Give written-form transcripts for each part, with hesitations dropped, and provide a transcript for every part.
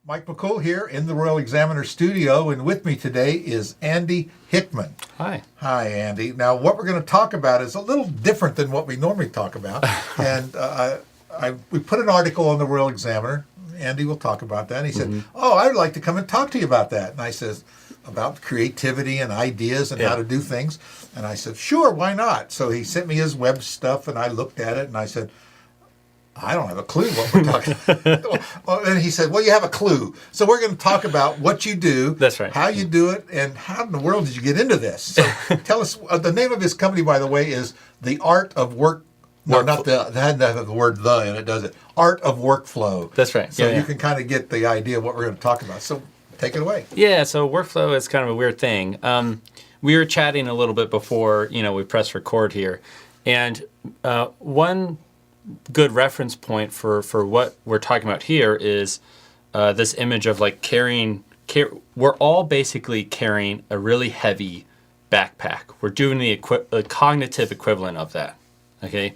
Mike McCool here in the Royal Examiner studio, and with me today is Andy Hickman. Hi. Hi, Andy. Now, what we're going to talk about is a little different than what we normally talk about, and we put an article on the Royal Examiner. Andy will talk about that. And he said, "Oh, I'd like to come and talk to you about that." And I says, "About creativity and ideas and how to do things." And I said, "Sure, why not?" So he sent me his web stuff, and I looked at it, and I said, I don't have a clue what we're talking about. And he said, well, you have a clue. So we're going to talk about what you do, That's right. How you do it, and how in the world did you get into this? So tell us, the name of his company, by the way, is The Art of Work. No, not the, that doesn't have the word the in it, does it? Art of Workflow. That's right. So you can kind of get the idea of what we're going to talk about. So take it away. Yeah, so workflow is kind of a weird thing. We were chatting a little bit before, we pressed record here. And one good reference point for what we're talking about here is this image of like we're all basically carrying a really heavy backpack. We're doing the cognitive equivalent of that, okay?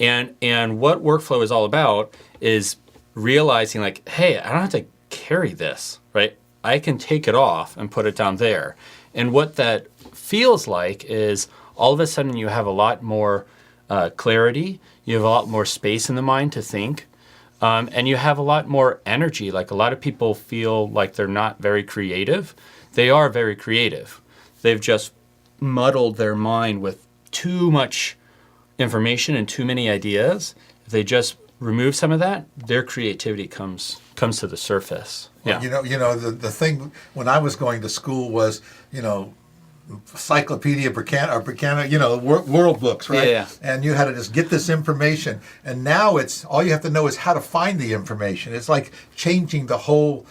And what workflow is all about is realizing like, hey, I don't have to carry this, right? I can take it off and put it down there. And what that feels like is all of a sudden you have a lot more clarity. You have a lot more space in the mind to think, and you have a lot more energy. Like a lot of people feel like they're not very creative. They are very creative. They've just muddled their mind with too much information and too many ideas. If they just remove some of that, their creativity comes to the surface. Yeah. The thing when I was going to school was, Encyclopedia Britannica, world books, right? Yeah. And you had to just get this information. And now it's all you have to know is how to find the information. It's like changing the whole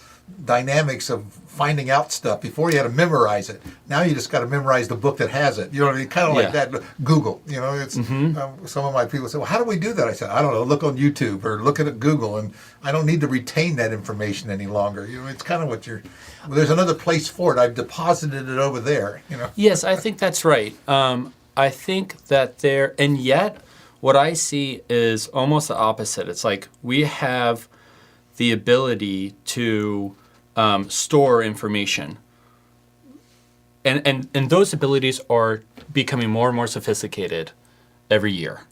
dynamics of finding out stuff. Before you had to memorize it. Now you just got to memorize the book that has it. Kind of like that. Google. It's some of my people say, "Well, how do we do that?" I said, "I don't know. Look on YouTube or look at Google, and I don't need to retain that information any longer." It's kind of what you're. Well, there's another place for it. I've deposited it over there. Yes, I think that's right. I think that and yet what I see is almost the opposite. It's like we have the ability to store information. And those abilities are becoming more and more sophisticated every year.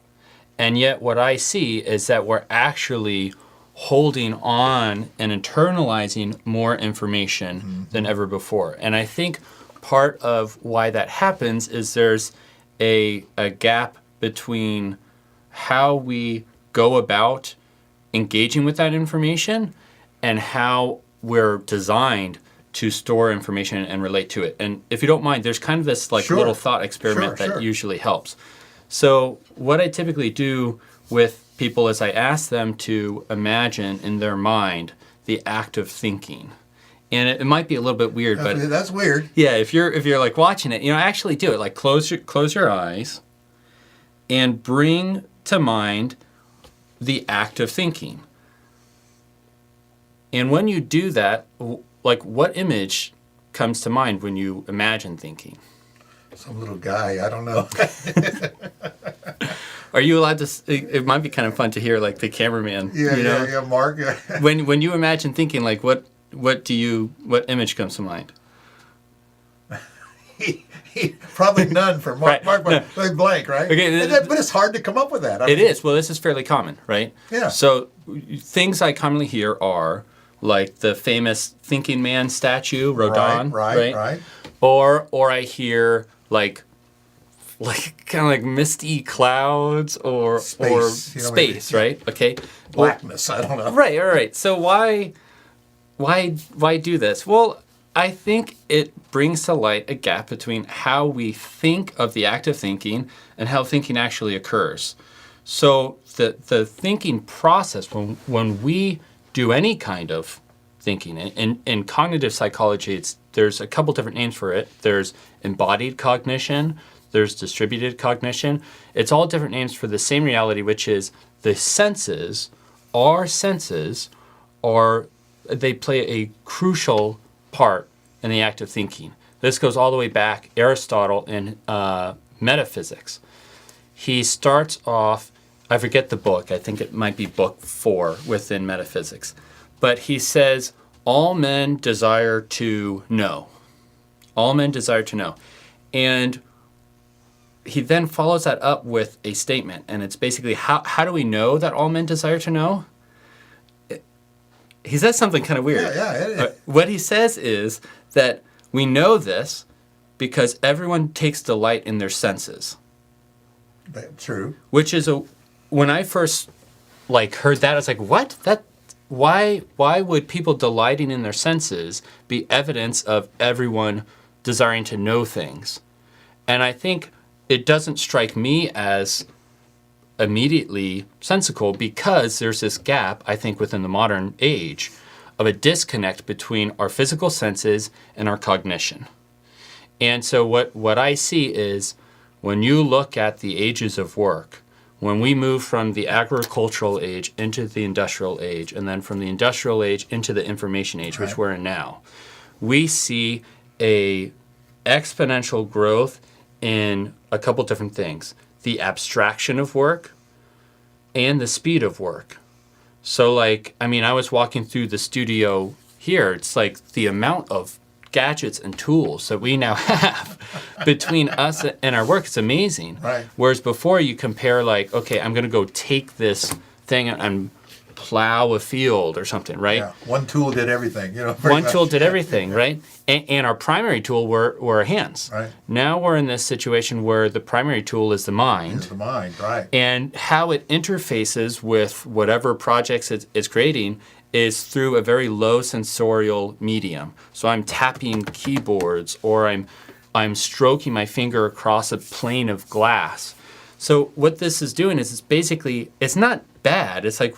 And yet what I see is that we're actually holding on and internalizing more information than ever before. And I think part of why that happens is there's a gap between how we go about engaging with that information and how we're designed to store information and relate to it. And if you don't mind, there's kind of this little thought experiment that usually helps. So what I typically do with people is I ask them to imagine in their mind the act of thinking. And it might be a little bit weird, but that's weird. Yeah, if you're like watching it, actually do it. Like close your eyes and bring to mind the act of thinking. And when you do that, like what image comes to mind when you imagine thinking? Some little guy, I don't know. Are you allowed to? It might be kind of fun to hear, like the cameraman. Yeah, Mark. when you imagine thinking, like what image comes to mind? Probably none for Mark. Right. Mark blank, right? Okay, but it's hard to come up with that. It is. Well, this is fairly common, right? Yeah. So things I commonly hear are like the famous thinking man statue, Rodin, right. Or I hear like kind of like misty clouds or space, right? Okay. Blackness, I don't know. Right. So why do this? Well, I think it brings to light a gap between how we think of the act of thinking and how thinking actually occurs. So the thinking process, when we do any kind of thinking, in cognitive psychology, there's a couple different names for it. There's embodied cognition, there's distributed cognition. It's all different names for the same reality, which is the senses, our senses, they play a crucial part in the act of thinking. This goes all the way back, Aristotle in metaphysics. He starts off, I forget the book, I think it might be book 4 within metaphysics, but he says all men desire to know. All men desire to know. And he then follows that up with a statement, and it's basically, how do we know that all men desire to know? He says something kind of weird. What he says is that we know this because everyone takes delight in their senses. True. Which is when I first heard that, I was like, what? Why would people delighting in their senses be evidence of everyone desiring to know things? And I think it doesn't strike me as immediately sensical because there's this gap, I think, within the modern age of a disconnect between our physical senses and our cognition. And so what I see is when you look at the ages of work, when we move from the agricultural age into the industrial age, and then from the industrial age into the information age, which we're in now, we see a exponential growth in a couple different things. The abstraction of work and the speed of work. So I was walking through the studio here. It's like the amount of gadgets and tools that we now have between us and our work. It's amazing. Right. Whereas before you compare okay, I'm going to go take this thing and plow a field or something, right? Yeah. One tool did everything, One tool did everything, right? And our primary tool were our hands. Right. Now we're in this situation where the primary tool is the mind. It's the mind, right. And how it interfaces with whatever projects it's creating is through a very low sensorial medium. So I'm tapping keyboards or I'm stroking my finger across a plane of glass. So what this is doing is it's not bad. It's like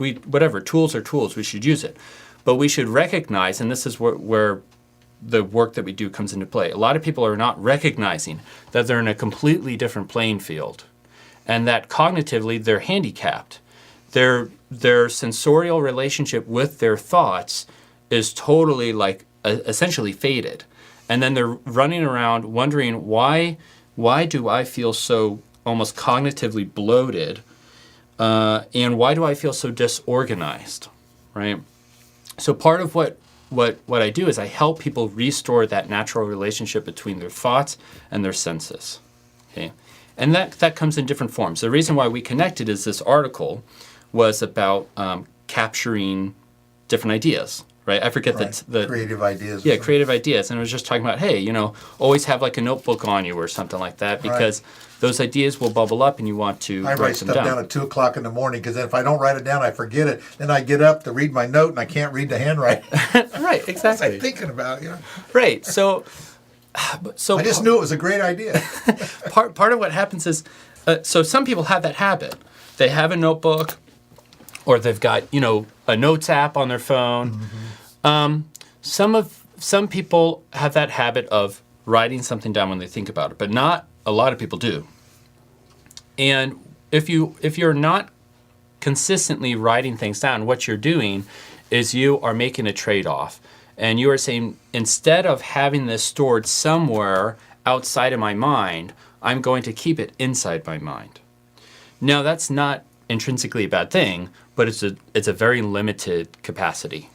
tools are tools, we should use it. But we should recognize, and this is where the work that we do comes into play. A lot of people are not recognizing that they're in a completely different playing field and that cognitively they're handicapped. Their sensorial relationship with their thoughts is totally essentially faded. And then they're running around wondering why do I feel so almost cognitively bloated and why do I feel so disorganized, right? So part of what I do is I help people restore that natural relationship between their thoughts and their senses, okay? And that comes in different forms. The reason why we connected is this article was about capturing different ideas, right? I forget the creative ideas. Yeah, creative ideas. And it was just talking about, hey, always have a notebook on you or something like that because those ideas will bubble up and you want to I write them stuff down at 2 o'clock in the morning because then if I don't write it down, I forget it. Then I get up to read my note and I can't read the handwriting. Right, exactly. I'm thinking about, Right, so I just knew it was a great idea. part of what happens is, so some people have that habit. They have a notebook or they've got, a notes app on their phone. Mm-hmm. Some people have that habit of writing something down when they think about it, but not a lot of people do. And if you're not consistently writing things down, what you're doing is you are making a trade-off. And you are saying, instead of having this stored somewhere outside of my mind, I'm going to keep it inside my mind. Now, that's not intrinsically a bad thing, but it's a very limited capacity.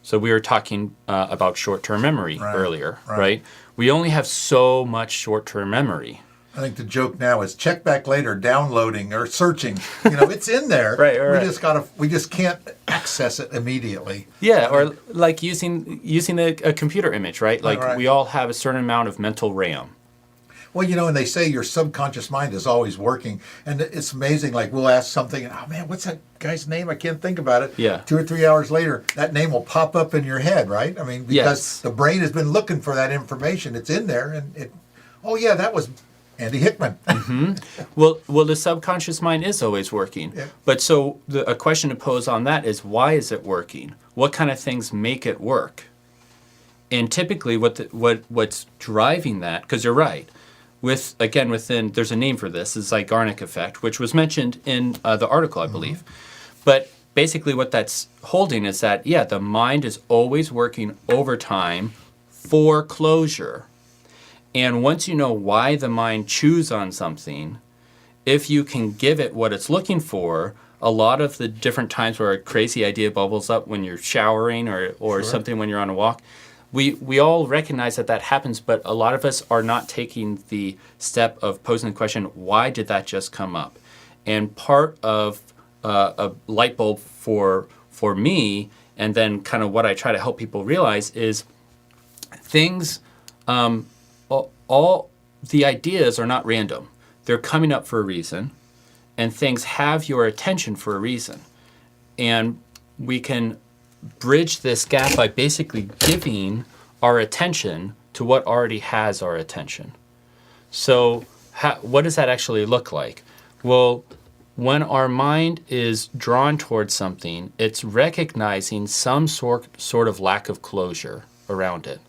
So we were talking about short-term memory earlier, right? We only have so much short-term memory. I think the joke now is check back later, downloading or searching. It's in there. Right. We just can't access it immediately. Yeah, or using a computer image, right? We all have a certain amount of mental RAM. Well, and they say your subconscious mind is always working. And it's amazing, we'll ask something, oh man, what's that guy's name? I can't think about it. Yeah. 2 or 3 hours later, that name will pop up in your head, right? I mean, because the brain has been looking for that information. It's in there, and that was Andy Hickman. Mm-hmm. Well, the subconscious mind is always working. Yeah. But so a question to pose on that is, why is it working? What kind of things make it work? And typically what's driving that, because you're right, within there's a name for this, is Zeigarnik effect, which was mentioned in the article, I believe. Mm-hmm. But basically what that's holding is that, the mind is always working overtime for closure. And once you know why the mind chews on something, if you can give it what it's looking for, a lot of the different times where a crazy idea bubbles up when you're showering or Sure. something when you're on a walk, we all recognize that happens, but a lot of us are not taking the step of posing the question, why did that just come up? And part of a light bulb for me, and then kind of what I try to help people realize is things, all the ideas are not random. They're coming up for a reason, and things have your attention for a reason. And we can bridge this gap by basically giving our attention to what already has our attention. So what does that actually look like? Well, when our mind is drawn towards something, it's recognizing some sort of lack of closure around it.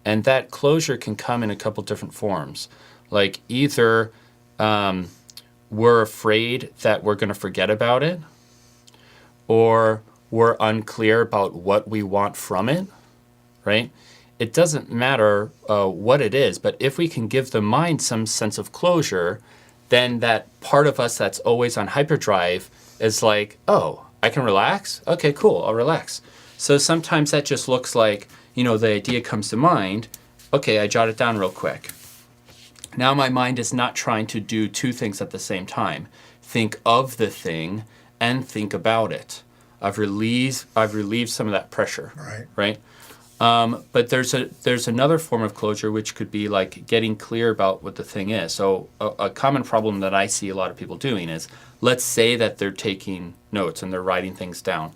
And that closure can come in a couple different forms. Like either we're afraid that we're going to forget about it, or we're unclear about what we want from it, right? It doesn't matter what it is, but if we can give the mind some sense of closure, then that part of us that's always on hyperdrive is like, oh, I can relax? Okay, cool, I'll relax. So sometimes that just looks like, the idea comes to mind, okay, I jot it down real quick. Now my mind is not trying to do two things at the same time. Think of the thing and think about it. I've relieved some of that pressure, right? But there's another form of closure, which could be like getting clear about what the thing is. So a common problem that I see a lot of people doing is, let's say that they're taking notes and they're writing things down.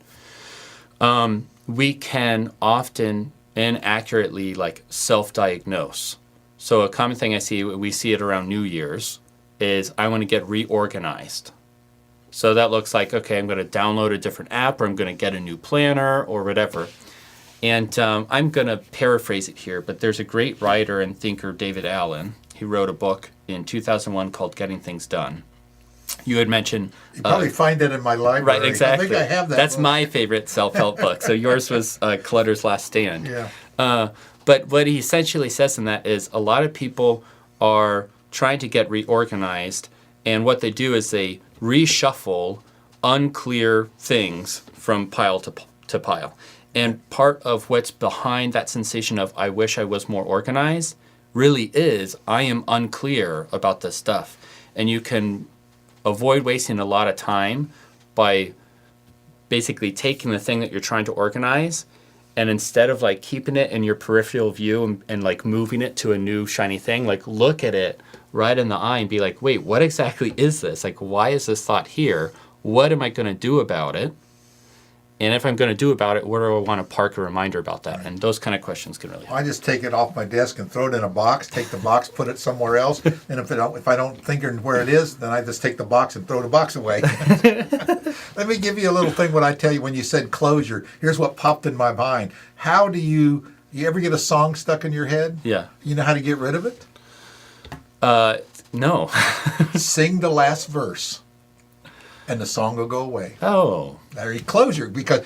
We can often inaccurately like self-diagnose. So a common thing we see it around New Year's, is I want to get reorganized. So that looks like, okay, I'm going to download a different app, or I'm going to get a new planner or whatever. And I'm going to paraphrase it here, but there's a great writer and thinker, David Allen. He wrote a book in 2001 called Getting Things Done. You had mentioned... You probably find it in my library. Right, exactly. I think I have that That's book. my favorite self-help book. So yours was Clutter's Last Stand. Yeah. But what he essentially says in that is a lot of people are trying to get reorganized, and what they do is they reshuffle unclear things from pile to pile. And part of what's behind that sensation of I wish I was more organized really is I am unclear about this stuff. And you can avoid wasting a lot of time by basically taking the thing that you're trying to organize, and instead of like keeping it in your peripheral view and like moving it to a new shiny thing, like look at it right in the eye and be like, wait, what exactly is this? Like, why is this thought here? What am I going to do about it? And if I'm going to do about it, where do I want to park a reminder about that? And those kind of questions can really help. I just take it off my desk and throw it in a box, take the box, put it somewhere else. And if I don't think where it is, then I just take the box and throw the box away. Let me give you a little thing, what I tell you when you said closure. Here's what popped in my mind. How do you ever get a song stuck in your head? Yeah. You know how to get rid of it? No. Sing the last verse, and the song will go away. Oh. There you closure, because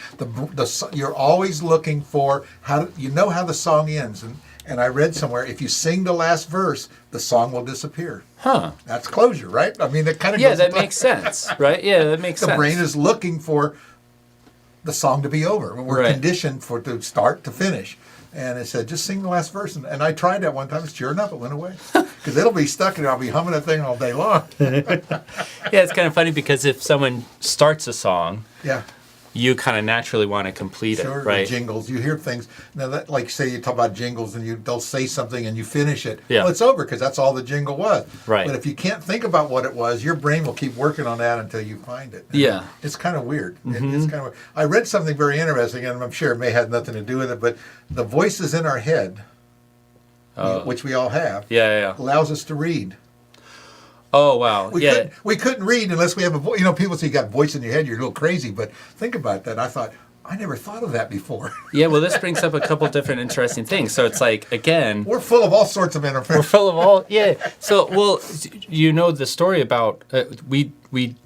you're always looking for how the song ends, and I read somewhere if you sing the last verse, the song will disappear. Huh. That's closure, right? I mean, it kind of Yeah, that makes sense, right? Yeah, that makes sense. The brain is looking for the song to be over. We're conditioned to start to finish. And it said, just sing the last verse. And I tried that one time. And sure enough, it went away. Because it'll be stuck and I'll be humming that thing all day long. Yeah, it's kind of funny because if someone starts a song, Yeah. you kind of naturally want to complete Sure, it, right? Jingles. You hear things. Now, that, like say you talk about jingles and they'll say something and you finish it. Yeah. Well, it's over because that's all the jingle was. Right. But if you can't think about what it was, your brain will keep working on that until you find it. And Yeah. It's kind of weird. It's kind of weird. I read something very interesting, and I'm sure it may have nothing to do with it, but the voices in our head, which we all have, Yeah. allows us to read. Oh, wow. We couldn't read unless we have a voice. People say you got a voice in your head, you're a little crazy, but think about that. I thought, I never thought of that before. Yeah, well, this brings up a couple different interesting things. So it's like, again... We're full of all sorts of We're interference. full of all... Yeah. So, well, you know the story about... we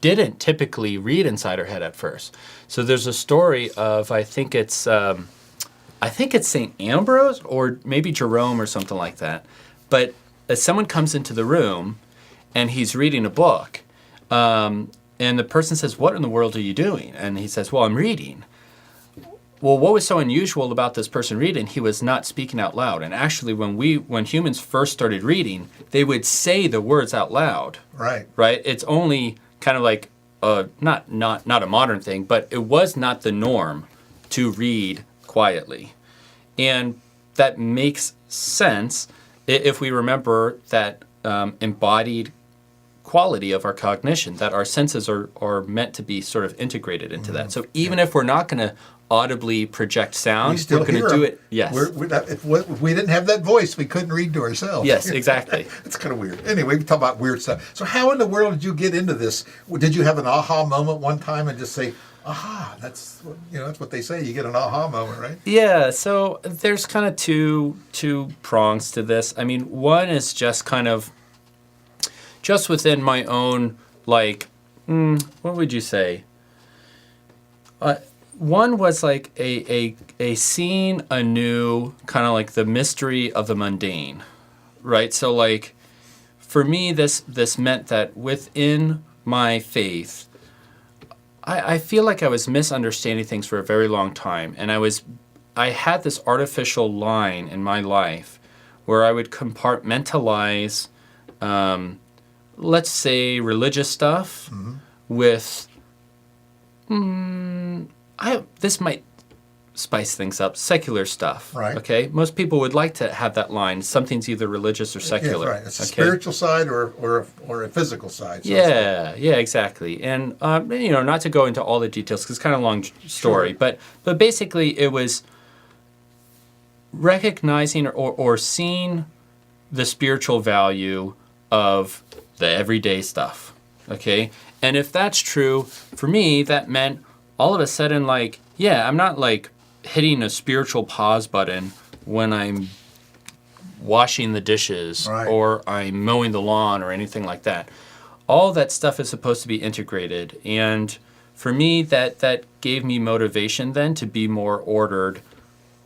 didn't typically read inside our head at first. So there's a story of, I think it's St. Ambrose or maybe Jerome or something like that. But someone comes into the room and he's reading a book. And the person says, "What in the world are you doing?" And he says, "Well, I'm reading." Well, what was so unusual about this person reading? He was not speaking out loud. And actually, when humans first started reading, they would say the words out loud. Right. Right. It's only kind of like not a modern thing, but it was not the norm to read quietly, and that makes sense if we remember that embodied quality of our cognition, that our senses are meant to be sort of integrated into that. So even if we're not going to audibly project sound, we're going to do it. Yes. If we didn't have that voice, we couldn't read to ourselves. Yes, exactly. It's kind of weird. Anyway, we talk about weird stuff. So how in the world did you get into this? Did you have an aha moment one time and just say, aha, that's what they say. You get an aha moment, right? Yeah, so there's kind of two prongs to this. I mean, one is just kind of just within my own, like, what would you say? One was like a seeing anew, kind of like the mystery of the mundane, right? So like, for me, this meant that within my faith, I feel like I was misunderstanding things for a very long time, and I had this artificial line in my life where I would compartmentalize, let's say, religious stuff with. This might spice things up. Secular stuff. Right. Okay. Most people would like to have that line. Something's either religious or secular. Yeah, right. It's a spiritual side or a physical side. So yeah. Exactly. And not to go into all the details because it's kind of a long story, Sure. but basically it was recognizing or seeing the spiritual value of the everyday stuff. Okay. And if that's true, for me, that meant all of a sudden, like, yeah, I'm not like hitting a spiritual pause button when I'm washing the dishes Right. or I'm mowing the lawn or anything like that. All that stuff is supposed to be integrated. And for me, that gave me motivation then to be more ordered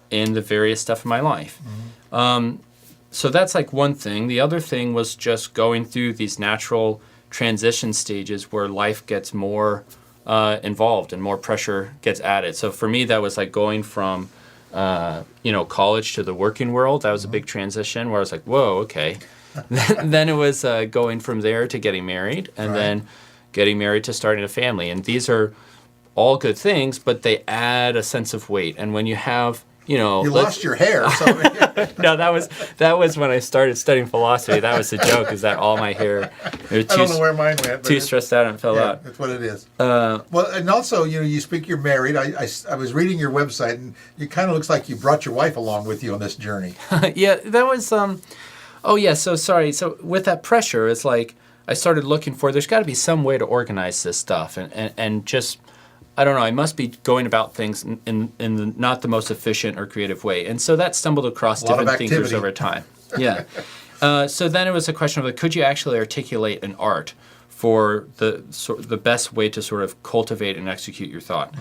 in the various stuff in my life. So that's like one thing. The other thing was just going through these natural transition stages where life gets more involved and more pressure gets added. So for me, that was like going from college to the working world. That was a big transition where I was like, whoa, okay. Then it was going from there to getting married, and Right. then getting married to starting a family. And these are all good things, but they add a sense of weight. And when you have, you lost your hair. So no, that was when I started studying philosophy. That was the joke, is that all my hair, I don't know where mine went. too stressed out and fell out. That's what it is. Well, and also, you speak, you're married. I was reading your website, and it kind of looks like you brought your wife along with you on this journey. Yeah, that was, so sorry. So with that pressure, it's like I started looking for, there's got to be some way to organize this stuff and just, I don't know, I must be going about things in the, not the most efficient or creative way. And so that stumbled across different thinkers over time. Yeah. So then it was a question of, like, could you actually articulate an art for the best way to sort of cultivate and execute your thought?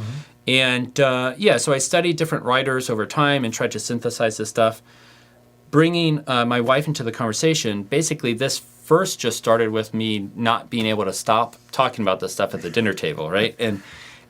And so I studied different writers over time and tried to synthesize this stuff. Bringing my wife into the conversation, basically this first just started with me not being able to stop talking about this stuff at the dinner table, right?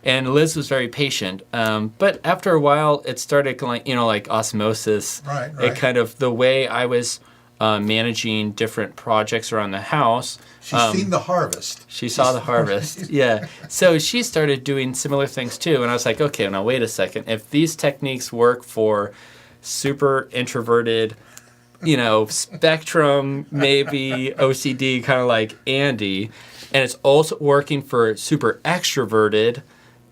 And Liz was very patient, but after a while, it started like osmosis. Right. It kind of, the way I was managing different projects around the house. She's seen the harvest. She saw the harvest, yeah. So she started doing similar things too, and I was like, okay, now wait a second. If these techniques work for super introverted, spectrum, maybe OCD, kind of like Andy, and it's also working for super extroverted,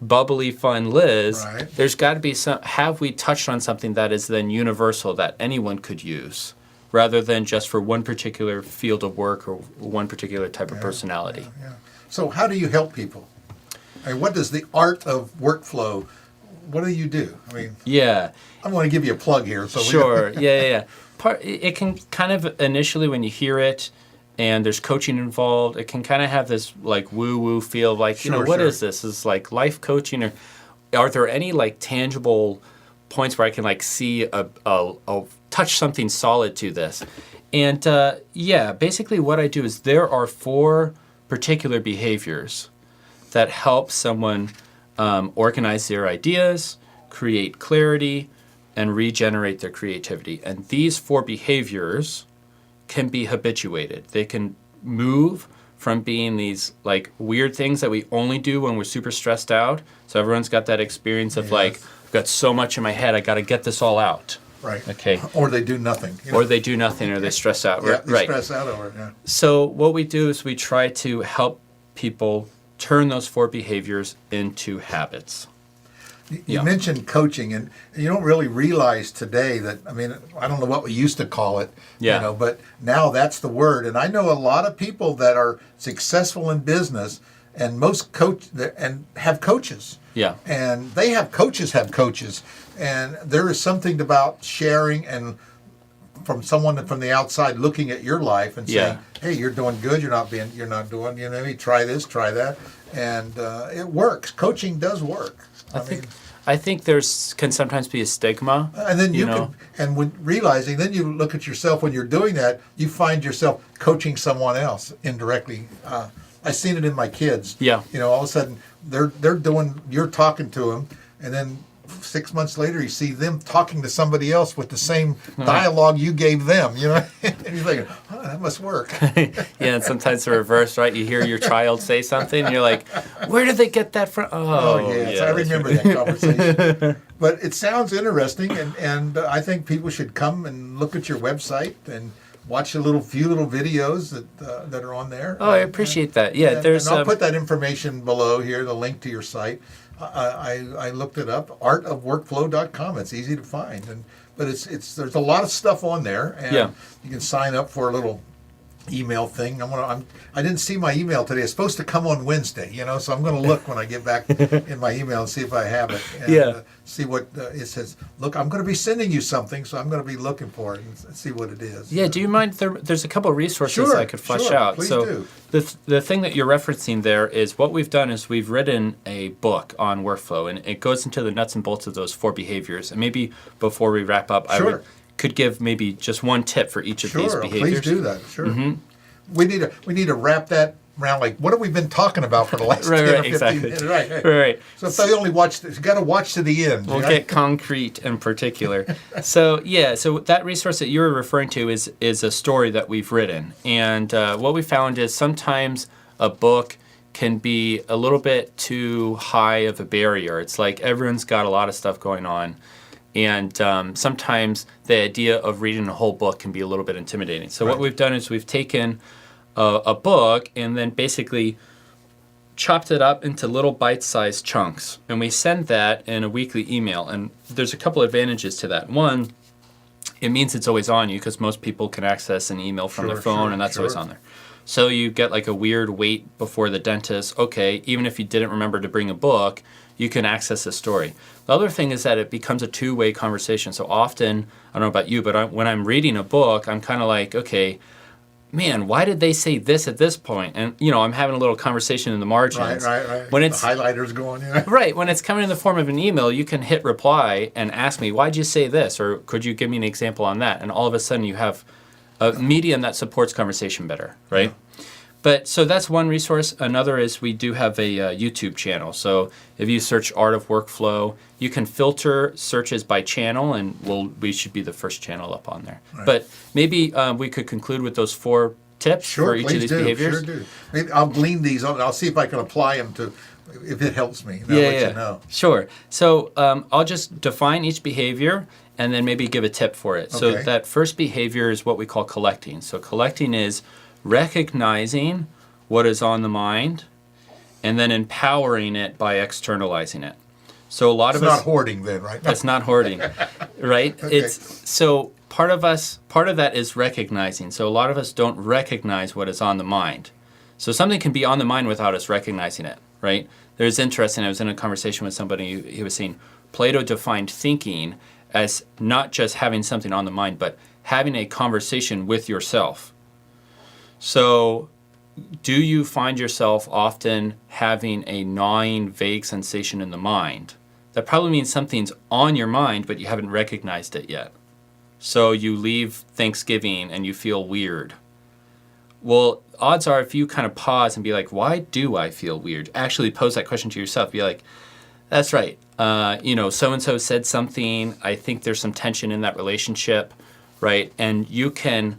bubbly, fun Liz, Right. There's got to be have we touched on something that is then universal that anyone could use, rather than just for one particular field of work or one particular type of personality. Yeah. So how do you help people? I mean, what does the art of workflow, what do you do? I mean, Yeah. I'm going to give you a plug here. So Sure. Yeah. It can kind of, initially when you hear it and there's coaching involved, it can kind of have this like woo-woo feel, like, Sure, what sure. is this? Is like life coaching, or are there any like tangible points where I can like see a touch something solid to this? And basically what I do is there are 4 particular behaviors that help someone organize their ideas, create clarity, and regenerate their creativity. And these 4 behaviors can be habituated. They can move from being these like weird things that we only do when we're super stressed out. So everyone's got that experience of like, I've got so much in my head, I got to get this all out. Right. Okay. Or they do nothing. Or they do nothing, or they stress out. Yeah, they right. stress out over it. Yeah. So what we do is we try to help people turn those 4 behaviors into habits. You mentioned coaching, and you don't really realize today that, I mean, I don't know what we used to call it, but now that's the word. And I know a lot of people that are successful in business, and most and have coaches. Yeah. And they have coaches, and there is something about sharing and from someone from the outside looking at your life and saying, hey, you're doing good, you're not doing, maybe try this, try that. And it works. Coaching does work. I think can sometimes be a stigma. And then when realizing, then you look at yourself when you're doing that, you find yourself coaching someone else indirectly. I've seen it in my kids. Yeah. All of a sudden they're you're talking to them, and then 6 months later you see them talking to somebody else with the same dialogue you gave them, and you're thinking, oh, that must work. And sometimes the reverse, right? You hear your child say something and you're like, where did they get that from? Yes, I remember that conversation. But it sounds interesting, and I think people should come and look at your website and watch few little videos that are on there. Oh, I appreciate that. Yeah, and I'll put that information below here, the link to your site. I looked it up, artofworkflow.com. It's easy to find, but there's a lot of stuff on there, and you can sign up for a little email thing. I didn't see my email today. It's supposed to come on Wednesday, so I'm going to look when I get back in my email and see if I have it. And, see what it says. Look, I'm going to be sending you something, so I'm going to be looking for it and see what it is. Yeah. Do you mind? There's a couple of resources I could flesh out. Please so do. The thing that you're referencing there is what we've done is we've written a book on workflow, and it goes into the nuts and bolts of those 4 behaviors. And maybe before we wrap up, I could give maybe just one tip for each of these behaviors. Please do that. Sure. Mm-hmm. We need to wrap that around, like, what have we been talking about for the last 10 or 15 minutes? Right. So if they only watch, you got to watch to the end. We'll get concrete and particular. So that resource that you were referring to is a story that we've written. And what we found is sometimes a book can be a little bit too high of a barrier. It's like everyone's got a lot of stuff going on. And sometimes the idea of reading a whole book can be a little bit intimidating. So what we've done is we've taken a book and then basically chopped it up into little bite-sized chunks. And we send that in a weekly email. And there's a couple advantages to that. One, it means it's always on you because most people can access an email from their phone, and that's always on there. So you get like a weird wait before the dentist. Okay, even if you didn't remember to bring a book, you can access a story. The other thing is that it becomes a two-way conversation. So often, I don't know about you, but when I'm reading a book, I'm kind of like, okay, man, why did they say this at this point? And, I'm having a little conversation in the margins. Right. When it's the highlighters going, Right. When it's coming in the form of an email, you can hit reply and ask me, why'd you say this? Or could you give me an example on that? And all of a sudden you have a medium that supports conversation better, right? Yeah. But so that's one resource. Another is we do have a YouTube channel. So if you search Art of Workflow, you can filter searches by channel, and we should be the first channel up on there. Right. But maybe we could conclude with those 4 tips for each of these behaviors. Sure do. Maybe I'll glean these on. I'll see if I can apply them to, if it helps me. I'll let you know. Sure. So I'll just define each behavior and then maybe give a tip for it. Okay. So that first behavior is what we call collecting. So collecting is recognizing what is on the mind and then empowering it by externalizing it. So a lot of us... It's not hoarding then, right? It's not hoarding, right? Okay. So part of that is recognizing. So a lot of us don't recognize what is on the mind. So something can be on the mind without us recognizing it, right? There's interesting, I was in a conversation with somebody, he was saying Plato defined thinking as not just having something on the mind, but having a conversation with yourself. So do you find yourself often having a gnawing, vague sensation in the mind? That probably means something's on your mind, but you haven't recognized it yet. So you leave Thanksgiving and you feel weird. Well, odds are if you kind of pause and be like, why do I feel weird? Actually pose that question to yourself. Be like, that's right. So-and-so said something. I think there's some tension in that relationship, right? And you can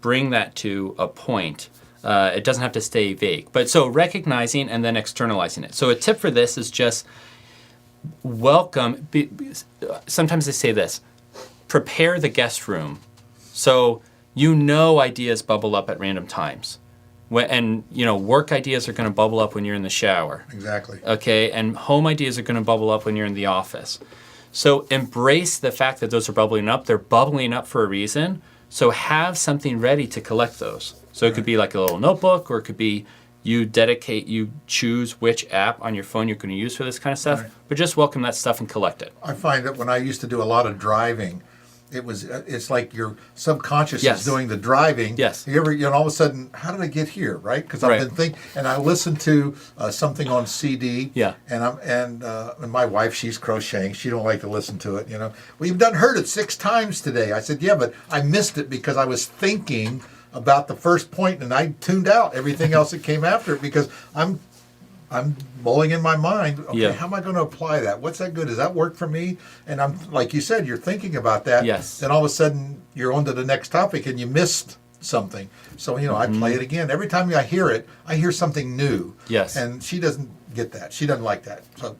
bring that to a point. It doesn't have to stay vague. But so recognizing and then externalizing it. So a tip for this is just welcome. Sometimes they say this, prepare the guest room. So ideas bubble up at random times. Work ideas are going to bubble up when you're in the shower. Exactly. Okay, and home ideas are going to bubble up when you're in the office. So embrace the fact that those are bubbling up. They're bubbling up for a reason. So have something ready to collect those. So it could be like a little notebook, or it could be you choose which app on your phone you're going to use for this kind of stuff. Right. But just welcome that stuff and collect it. I find that when I used to do a lot of driving, it's like your subconscious is doing the driving. Yes. All of a sudden, how did I get here? Right? Because I've been thinking, and I listened to something on CD. Yeah. And my wife, she's crocheting. She don't like to listen to it. Well, you've heard it 6 times today. I said, yeah, but I missed it because I was thinking about the first point, and I tuned out everything else that came after it because I'm mulling in my mind, okay, how am I going to apply that? What's that good? Does that work for me? And I'm, like you said, you're thinking about that. Yes. Then all of a sudden, you're on to the next topic and you missed something. So, I play it again. Every time I hear it, I hear something new. Yes. And she doesn't get that. She doesn't like that. So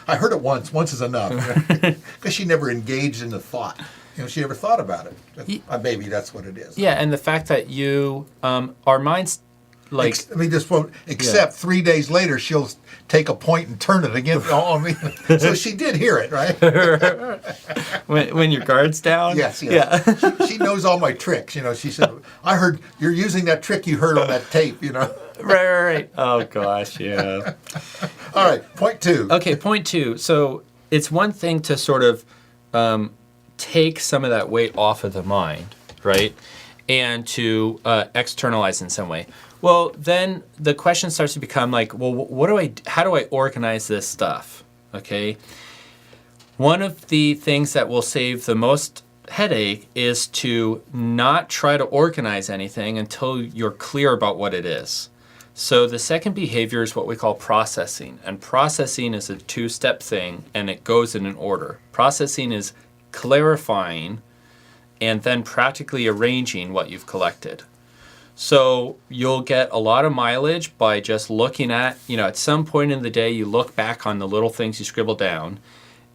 I heard it once. Once is enough. Because she never engaged in the thought. She never thought about it. Maybe that's what it is. Yeah, and the fact that our minds, like... Let me just quote, except 3 days later, she'll take a point and turn it again on me. So she did hear it, right? when your guard's down? Yes. Yeah. She knows all my tricks. She said, I heard you're using that trick you heard on that tape, Right. Oh, gosh, yeah. All right, point 2. Okay, point 2. So it's one thing to sort of take some of that weight off of the mind, right? And to externalize in some way. Well, then the question starts to become like, well, how do I organize this stuff? Okay. One of the things that will save the most headache is to not try to organize anything until you're clear about what it is. So the second behavior is what we call processing. And processing is a 2-step thing, and it goes in an order. Processing is clarifying and then practically arranging what you've collected. So you'll get a lot of mileage by just looking at, at some point in the day, you look back on the little things you scribble down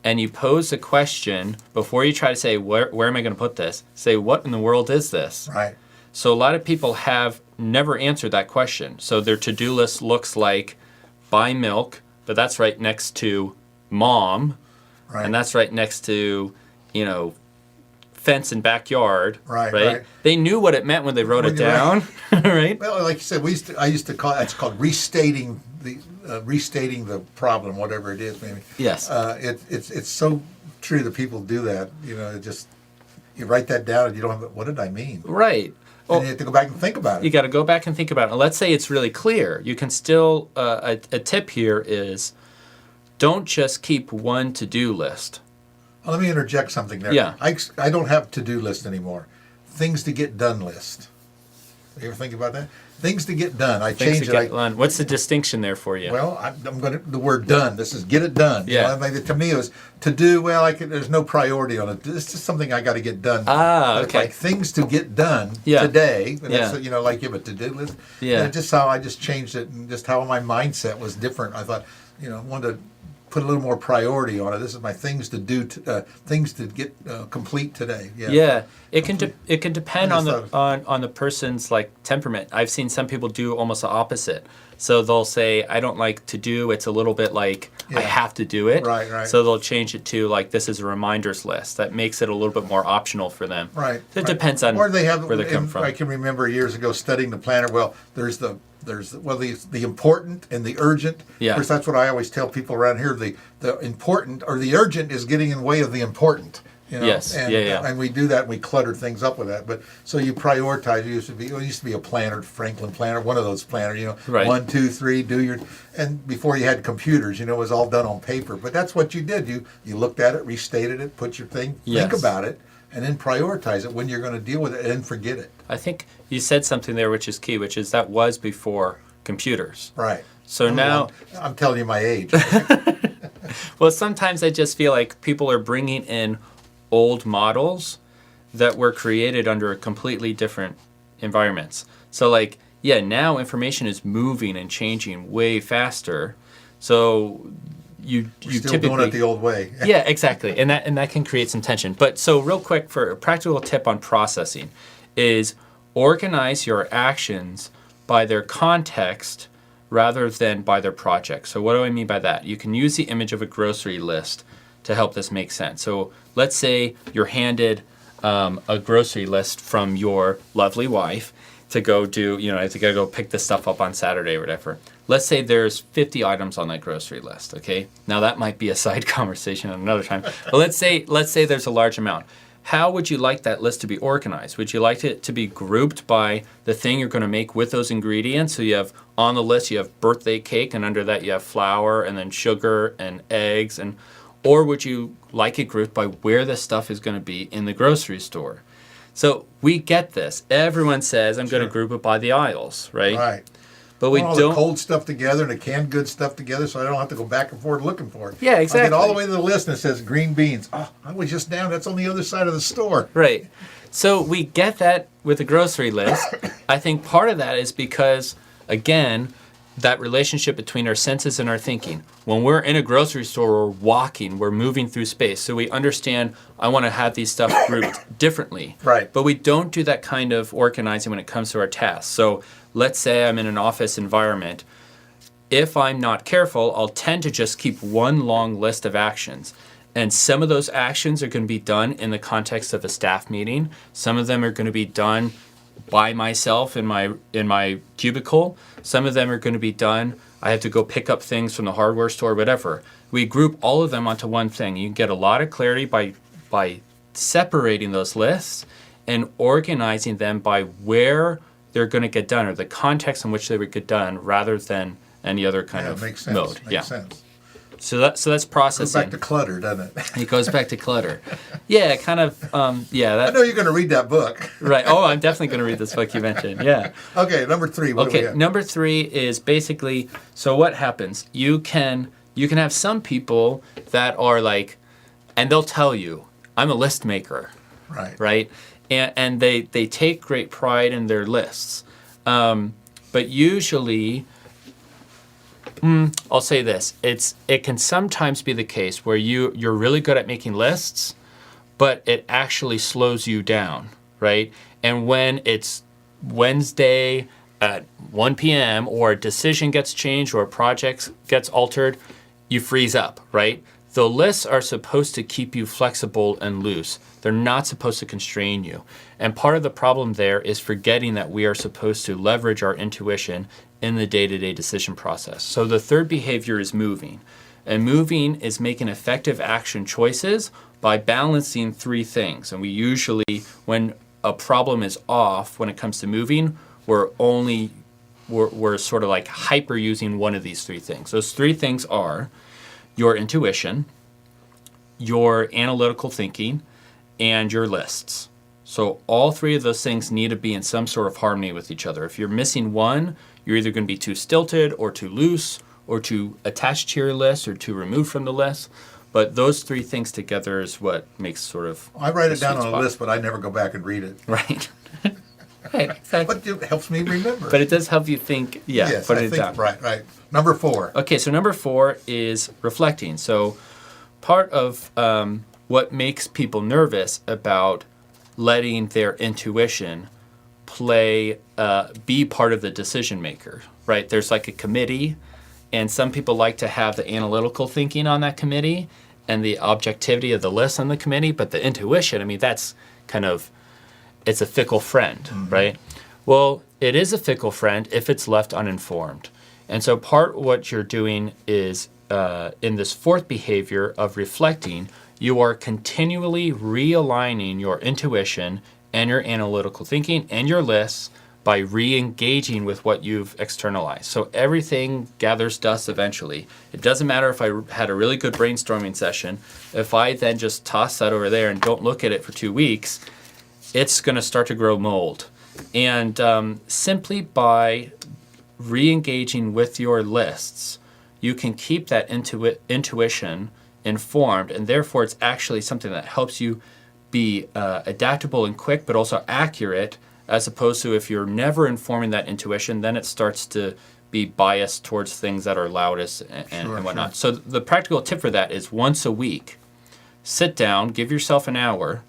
and you pose a question before you try to say, where am I going to put this? Say, what in the world is this? Right. So a lot of people have never answered that question. So their to-do list looks like buy milk, but that's right next to mom. Right. And that's right next to, fence and backyard. Right. They knew what it meant when they wrote it down. Right. Well, like you said, I used to call it's called restating the problem, whatever it is. Maybe. Yes. It's so true that people do that. You write that down and you don't have. What did I mean? Right. And you have to go back and think about it. You got to go back and think about it. And let's say it's really clear. You can still. A tip here is, don't just keep one to-do list. Well, let me interject something there. Yeah. I don't have to-do list anymore. Things to get done list. You ever think about that? Things to get done. I changed it. What's the distinction there for you? Well, I'm going to the word done. This is get it done. Yeah. To me, it was to do. Well, there's no priority on it. It's just something I got to get done. Okay. It's like things to get done today. And that's, like you have a to-do list. Yeah. And just how I just changed it, and just how my mindset was different. I thought, I wanted to put a little more priority on it. This is my things to do, things to get complete today. Yeah. It can depend on the person's temperament. I've seen some people do almost the opposite. So they'll say, I don't like to do. It's a little bit like I have to do it. Right. So they'll change it to this is a reminders list. That makes it a little bit more optional for them. Right. It depends on where they come from. I can remember years ago studying the planner. Well, there's the important and the urgent. Yeah. Of course, that's what I always tell people around here. The important or the urgent is getting in the way of the important. Yes. And we do that, and we clutter things up with that. But so you prioritize. It used to be a planner, Franklin planner, one of those planners. Right. 1, 2, 3, do your. And before you had computers, it was all done on paper. But that's what you did. You looked at it, restated it, put your thing, think about it, and then prioritize it when you're going to deal with it and forget it. I think you said something there which is key, which is that was before computers. Right. So now... I'm telling you my age. Well, sometimes I just feel like people are bringing in old models that were created under completely different environments. So like, yeah, now information is moving and changing way faster. So you Still typically doing it the old way. yeah, exactly. And that can create some tension. But so real quick, for a practical tip on processing is organize your actions by their context rather than by their project. So what do I mean by that? You can use the image of a grocery list to help this make sense. So let's say you're handed a grocery list from your lovely wife to go do, I have to go pick this stuff up on Saturday or whatever. Let's say there's 50 items on that grocery list, okay? Now that might be a side conversation at another time. But let's say there's a large amount. How would you like that list to be organized? Would you like it to be grouped by the thing you're going to make with those ingredients? So you have on the list, you have birthday cake, and under that you have flour and then sugar and eggs, or would you like it grouped by where the stuff is going to be in the grocery store? So we get this. Everyone says, I'm going to group it by the aisles, right? Right. But we all don't. the cold stuff together and the canned goods stuff together, so I don't have to go back and forth looking for it. Yeah, exactly. I get all the way to the list and it says green beans. Oh, I was just down. That's on the other side of the store. Right. So we get that with the grocery list. I think part of that is because, again, that relationship between our senses and our thinking. When we're in a grocery store, we're walking, we're moving through space. So we understand, I want to have these stuff grouped differently. Right. But we don't do that kind of organizing when it comes to our tasks. So let's say I'm in an office environment. If I'm not careful, I'll tend to just keep one long list of actions. And some of those actions are going to be done in the context of a staff meeting. Some of them are going to be done by myself in my cubicle. Some of them are going to be done, I have to go pick up things from the hardware store, whatever. We group all of them onto one thing. You can get a lot of clarity by separating those lists and organizing them by where they're going to get done or the context in which they would get done rather than any other kind of makes sense. mode. Makes sense. So that's processing. Goes back to clutter, doesn't it? It goes back to clutter. Yeah, kind of. I know you're going to read that book. Right. Oh, I'm definitely going to read this book you mentioned. Yeah. Okay, number 3. What do we have? Number 3 is basically. So what happens? You can have some people that are like, and they'll tell you, I'm a list maker. Right. Right. And they take great pride in their lists, but usually. I'll say this. It can sometimes be the case where you're really good at making lists, but it actually slows you down, right? And when it's Wednesday at 1 p.m. or a decision gets changed or a project gets altered, you freeze up, right? The lists are supposed to keep you flexible and loose. They're not supposed to constrain you. And part of the problem there is forgetting that we are supposed to leverage our intuition in the day-to-day decision process. So the third behavior is moving. And moving is making effective action choices by balancing 3 things. And we usually, when a problem is off, when it comes to moving, we're sort of like hyper using one of these 3 things. Those 3 things are your intuition, your analytical thinking, and your lists. So all 3 of those things need to be in some sort of harmony with each other. If you're missing one, you're either going to be too stilted or too loose or too attached to your list or too removed from the list. But those 3 things together is what makes sort of... I write it down on a list, but I never go back and read it. Right. Right, exactly. But it helps me remember. But it does help you think, yes, put I it think, down. Right. Number 4. Okay, so number 4 is reflecting. So part of what makes people nervous about letting their intuition be part of the decision maker, right? There's like a committee, and some people like to have the analytical thinking on that committee and the objectivity of the list on the committee, but the intuition, I mean, that's kind of, it's a fickle friend, right? Well, it is a fickle friend if it's left uninformed. And so part what you're doing is, in this 4th behavior of reflecting, you are continually realigning your intuition and your analytical thinking and your lists by re-engaging with what you've externalized. So everything gathers dust eventually. It doesn't matter if I had a really good brainstorming session. If I then just toss that over there and don't look at it for 2 weeks, it's going to start to grow mold. And simply by re-engaging with your lists, you can keep that intuition informed, and therefore it's actually something that helps you be adaptable and quick, but also accurate, as opposed to if you're never informing that intuition, then it starts to be biased towards things that are loudest and whatnot. Sure. So the practical tip for that is once a week, sit down, give yourself an hour,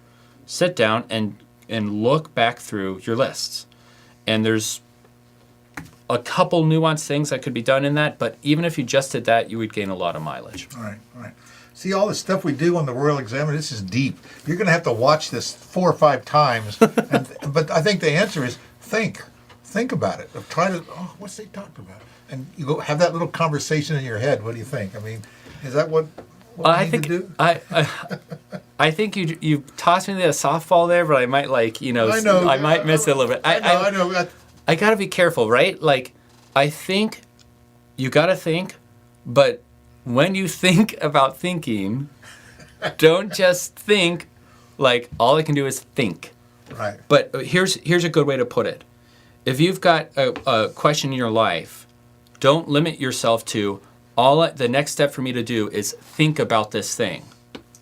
sit down and look back through your lists. And there's a couple nuanced things that could be done in that, but even if you just did that, you would gain a lot of mileage. All right. See, all the stuff we do on the Royal Examiner, this is deep. You're going to have to watch this 4 or 5 times. But I think the answer is think. Think about it. Try to, what's they talking about? And you go have that little conversation in your head. What do you think? I mean, is that what I we think need to do? I think you tossed me the softball there, but I might I know. I might miss it a little bit. I know. I got to be careful, right? Like, I think you got to think, but when you think about thinking, don't just think like all I can do is think. Right. But here's a good way to put it. If you've got a question in your life, don't limit yourself to the next step for me to do is think about this thing.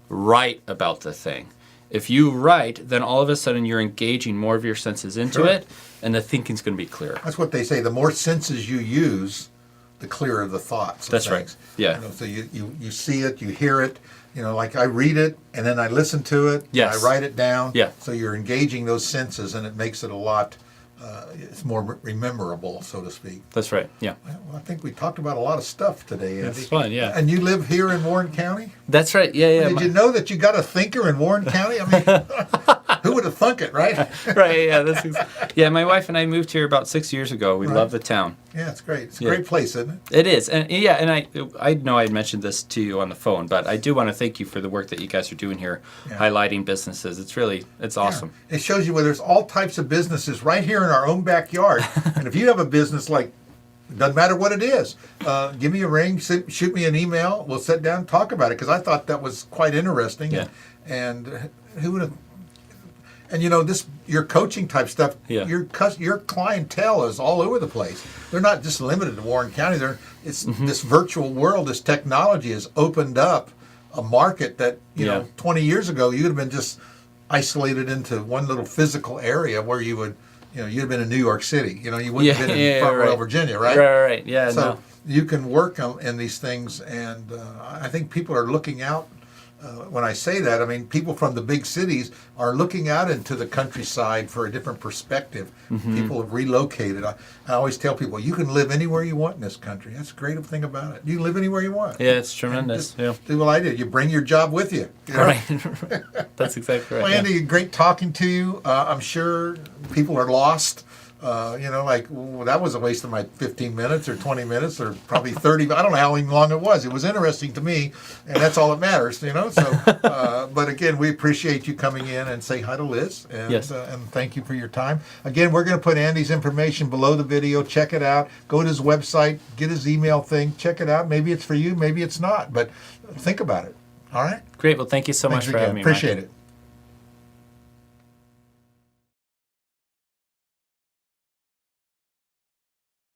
Write about the thing. If you write, then all of a sudden you're engaging more of your senses into Sure. it, and the thinking's going to be clearer. That's what they say. The more senses you use, the clearer the thoughts. That's right. Yeah. So you see it, you hear it. Like I read it and then I listen to it. Yes. And I write it down. Yeah. So you're engaging those senses, and it makes it a lot. It's more rememberable, so to speak. That's right. Yeah. Well, I think we talked about a lot of stuff today, Andy. It's fun. Yeah. And you live here in Warren County? That's right. Yeah. Did you know that you got a thinker in Warren County? I mean, who would have thunk it, right? Right. Yeah. My wife and I moved here about 6 years ago. We love the town. Yeah, it's great. It's a great place, isn't it? It is, and I know I had mentioned this to you on the phone, but I do want to thank you for the work that you guys are doing here, highlighting businesses. It's awesome. Yeah. It shows you where there's all types of businesses right here in our own backyard. And if you have a business it doesn't matter what it is, give me a ring, shoot me an email. We'll sit down and talk about it, because I thought that was quite interesting. Yeah. And who would have? And your coaching type stuff, your clientele is all over the place. They're not just limited to Warren County. This virtual world, this technology has opened up a market that 20 years ago you'd have been just isolated into one little physical area where you would, you'd have been in New York City. You wouldn't have been in Front Royal, Virginia, right? Right. Yeah. So you can work in these things, and I think people are looking out. When I say that, I mean people from the big cities are looking out into the countryside for a different perspective. Mm-hmm. People have relocated. I always tell people, you can live anywhere you want in this country. That's the great thing about it. You can live anywhere you want. Yeah, it's tremendous. Do what I did. You bring your job with you. Right. That's exactly right. Well, Andy, great talking to you. I'm sure people are lost. That was a waste of my 15 minutes or 20 minutes or probably 30. I don't know how long it was. It was interesting to me, and that's all that matters, So, but again, we appreciate you coming in and say hi to Liz. And, and thank you for your time. Again, we're going to put Andy's information below the video. Check it out. Go to his website. Get his email thing. Check it out. Maybe it's for you. Maybe it's not. But think about it. All right? Great. Well, thank you so much for having me. Appreciate it.